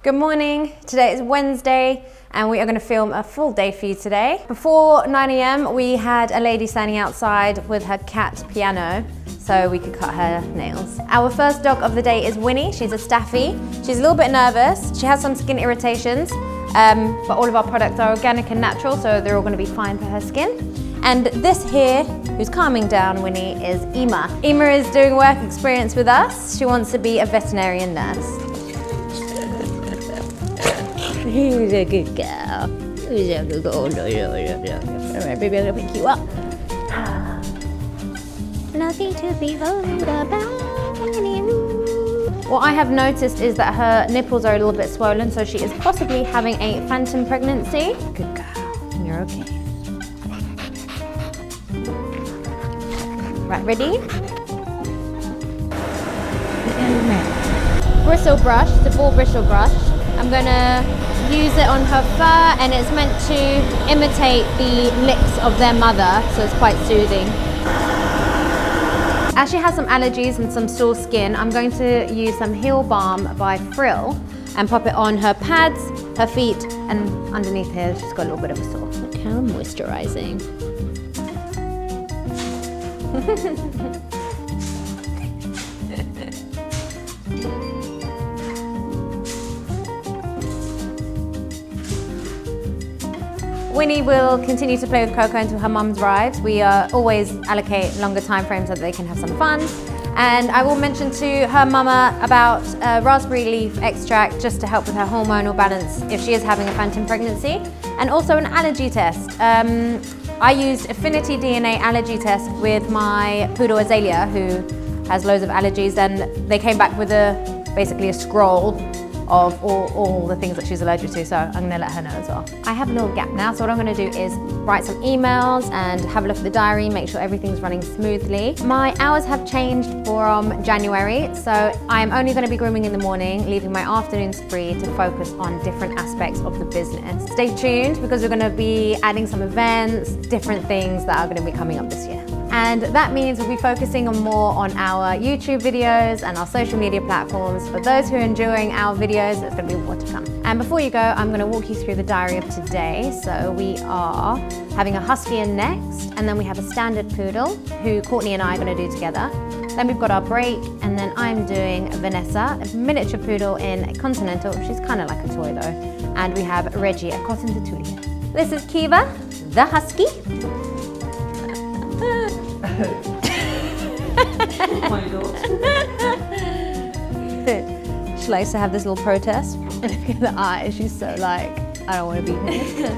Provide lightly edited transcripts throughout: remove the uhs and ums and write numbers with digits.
Good morning, today is Wednesday and we are going to film a full day for you today. Before 9 AM we had a lady standing outside with her cat piano so we could cut her nails. Our first dog of the day is Winnie. She's a staffy. She's a little bit nervous. She has some skin irritations, but all of our products are organic and natural, so they're all going to be fine for her skin. And this here, who's calming down Winnie, is Ima. Ima is doing work experience with us. She wants to be a veterinarian nurse. Who's a good girl? Who's a good girl? All right, baby, I'm gonna pick you up. Nothing to be worried about. What I have noticed is that her nipples are a little bit swollen, so she is possibly having a phantom pregnancy. Good girl, you're okay. Right, ready? Bristle brush, the ball bristle brush. I'm gonna use it on her fur, and it's meant to imitate the licks of their mother, so it's quite soothing. As she has some allergies and some sore skin, I'm going to use some Heel Balm by Frill and pop it on her pads, her feet, and underneath here she's got a little bit of a sore. Look how moisturizing. Winnie will continue to play with Coco until her mum's arrives. We always allocate longer time frames so that they can have some fun. And I will mention to her mama about raspberry leaf extract just to help with her hormonal balance if she is having a phantom pregnancy. And also an allergy test. I used Affinity DNA allergy test with my poodle Azalea, who has loads of allergies, and they came back with basically a scroll of all the things that she's allergic to, so I'm gonna let her know as well. I have a little gap now, so what I'm gonna do is write some emails and have a look at the diary, make sure everything's running smoothly. My hours have changed from January, so I'm only gonna be grooming in the morning, leaving my afternoons free to focus on different aspects of the business. Stay tuned because we're gonna be adding some events, different things that are gonna be coming up this year. And that means we'll be focusing more on our YouTube videos and our social media platforms. For those who are enjoying our videos, there's going to be more to come. And before you go, I'm going to walk you through the diary of today. So we are having a husky in next, and then we have a standard poodle, who Courtney and I are going to do together. Then we've got our break, and then I'm doing Vanessa, a miniature poodle in a continental. She's kind of like a toy though. And we have Reggie, a cotton Tertulia. This is Kiva, the husky. She likes to have this little protest. Look at the eyes, she's so like, I don't want to be here.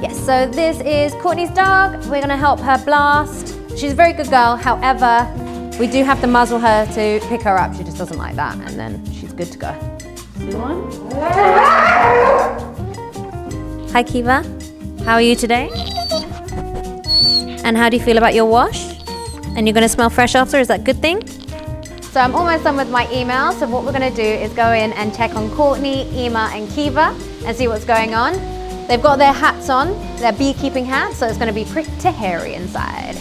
Yes, so this is Courtney's dog. We're gonna help her blast. She's a very good girl, however, we do have to muzzle her to pick her up. She just doesn't like that, and then she's good to go. Hi Kiva, how are you today? And how do you feel about your wash? And you're gonna smell fresh after, is that a good thing? So I'm almost done with my email, so what we're gonna do is go in and check on Courtney, Ima and Kiva and see what's going on. They've got their hats on, their beekeeping hats, so it's gonna be pretty hairy inside.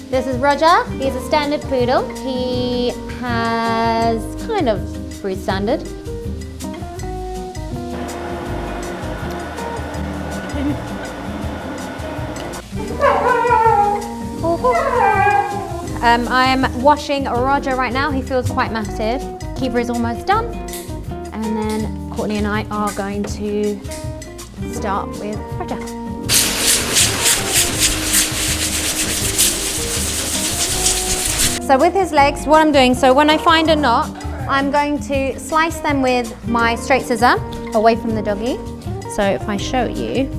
This is Roger. He's a standard poodle. He has kind of fruit standard. I'm washing Roger right now. He feels quite matted. Kiva is almost done. And then Courtney and I are going to start with Roger. So with his legs, what I'm doing, so when I find a knot, I'm going to slice them with my straight scissor away from the doggy. So if I show you,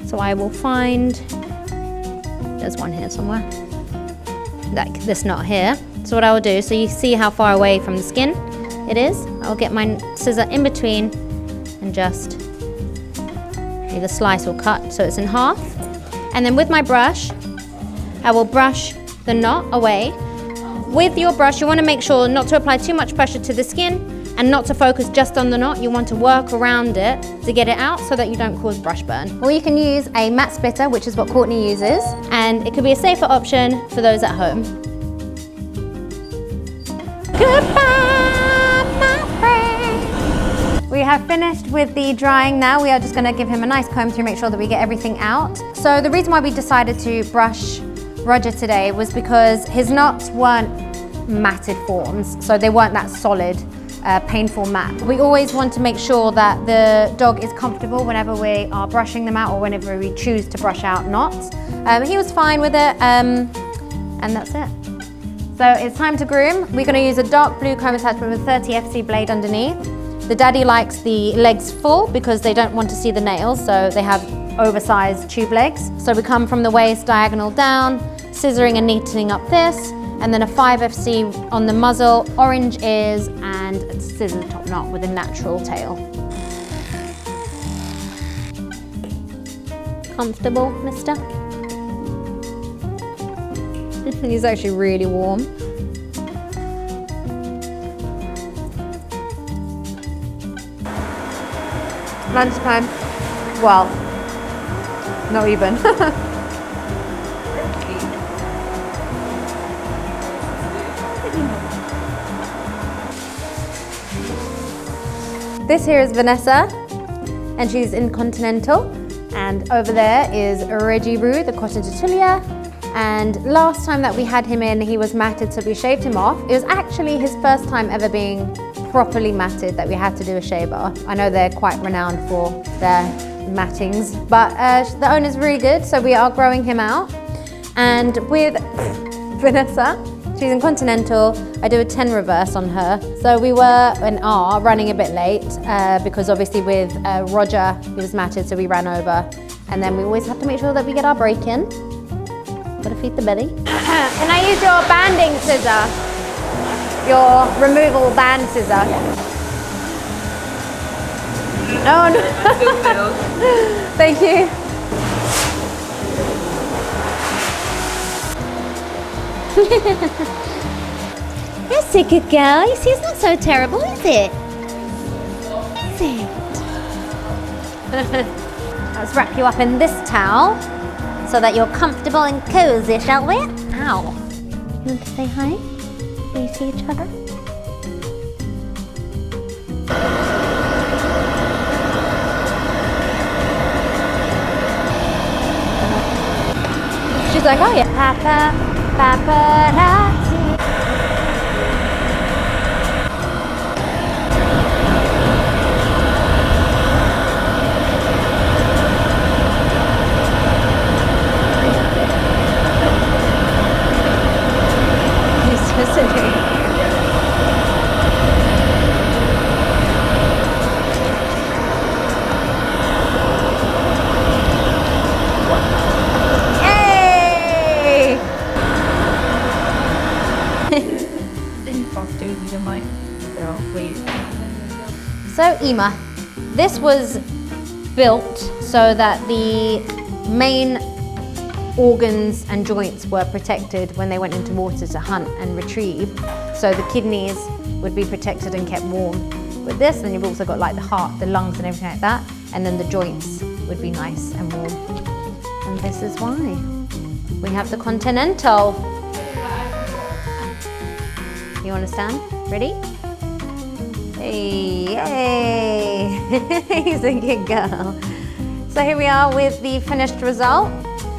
so I will find, there's one here somewhere, like this knot here. So what I will do, so you see how far away from the skin it is, I'll get my scissor in between and just either slice or cut so it's in half. And then with my brush, I will brush the knot away. With your brush, you want to make sure not to apply too much pressure to the skin, and not to focus just on the knot. You want to work around it to get it out so that you don't cause brush burn. Or you can use a mat splitter, which is what Courtney uses, and it could be a safer option for those at home. Goodbye, my friend. We have finished with the drying now. We are just gonna give him a nice comb through, make sure that we get everything out. So the reason why we decided to brush Roger today was because his knots weren't matted forms, so they weren't that solid, painful mat. We always want to make sure that the dog is comfortable whenever we are brushing them out or whenever we choose to brush out knots. He was fine with it, and that's it. So it's time to groom. We're gonna use a dark blue comb attachment with a 30 FC blade underneath. The daddy likes the legs full because they don't want to see the nails, so they have oversized tube legs. So we come from the waist diagonal down, scissoring and neatening up this, and then a 5 FC on the muzzle, orange ears, and a scissor top knot with a natural tail. Comfortable, mister? He's actually really warm. Lunchtime. Well, not even. This here is Vanessa, and she's in Continental. And over there is Reggie Roo, the Cotton Tutulia. And last time that we had him in, he was matted, so we shaved him off. It was actually his first time ever being properly matted that we had to do a shave off. I know they're quite renowned for their mattings, but the owner's really good, so we are growing him out. And with Vanessa, she's in Continental, I do a 10 reverse on her. So we were and are running a bit late because obviously with Roger, he was matted, so we ran over. And then we always have to make sure that we get our break in. Gotta feed the belly. Can I use your banding scissor? Your removal band scissor? Oh no. Thank you. That's a good girl. You see, it's not so terrible, is it? Is it? Let's wrap you up in this towel so that you're comfortable and cozy, shall we? Ow. You want to say hi? Do you see each other? She's like, oh yeah. Papa, paparazzi. So Ema, this was built so that the main organs and joints were protected when they went into water to hunt and retrieve. So the kidneys would be protected and kept warm with this. And you've also got like the heart, the lungs and everything like that. And then the joints would be nice and warm. And this is why. We have the Continental. You understand? Ready? Hey, hey. He's a good girl. So here we are with the finished result.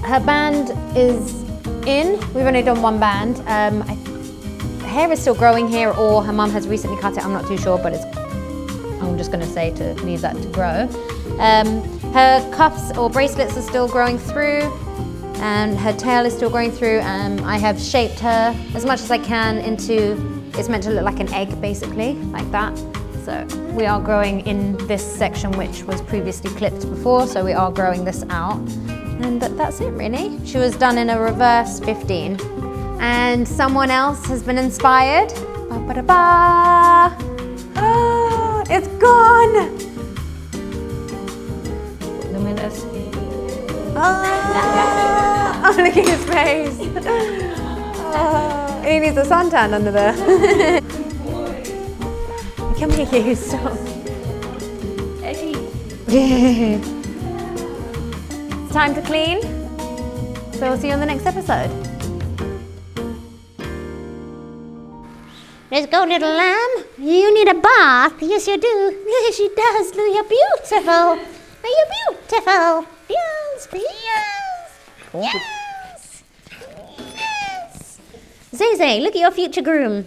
Her band is in. We've only done one band. Hair is still growing here, or her mum has recently cut it. I'm not too sure, but I'm just going to say to leave that to grow. Her cuffs or bracelets are still growing through, and her tail is still growing through. I have shaped her as much as I can into, it's meant to look like an egg basically, like that. So we are growing in this section which was previously clipped before, so we are growing this out. And that's it really. She was done in a reverse 15. And someone else has been inspired. Ba-ba-da-ba. Oh, it's gone! Look at this. Oh, look at his face. Oh, he needs a suntan under there. Come here, you stop. It's time to clean. So we'll see you on the next episode. Let's go, little lamb. You need a bath. Yes, you do. Yes, she does. You're beautiful. You're beautiful. Yes, yes, yes, yes. Zay, look at your future groom.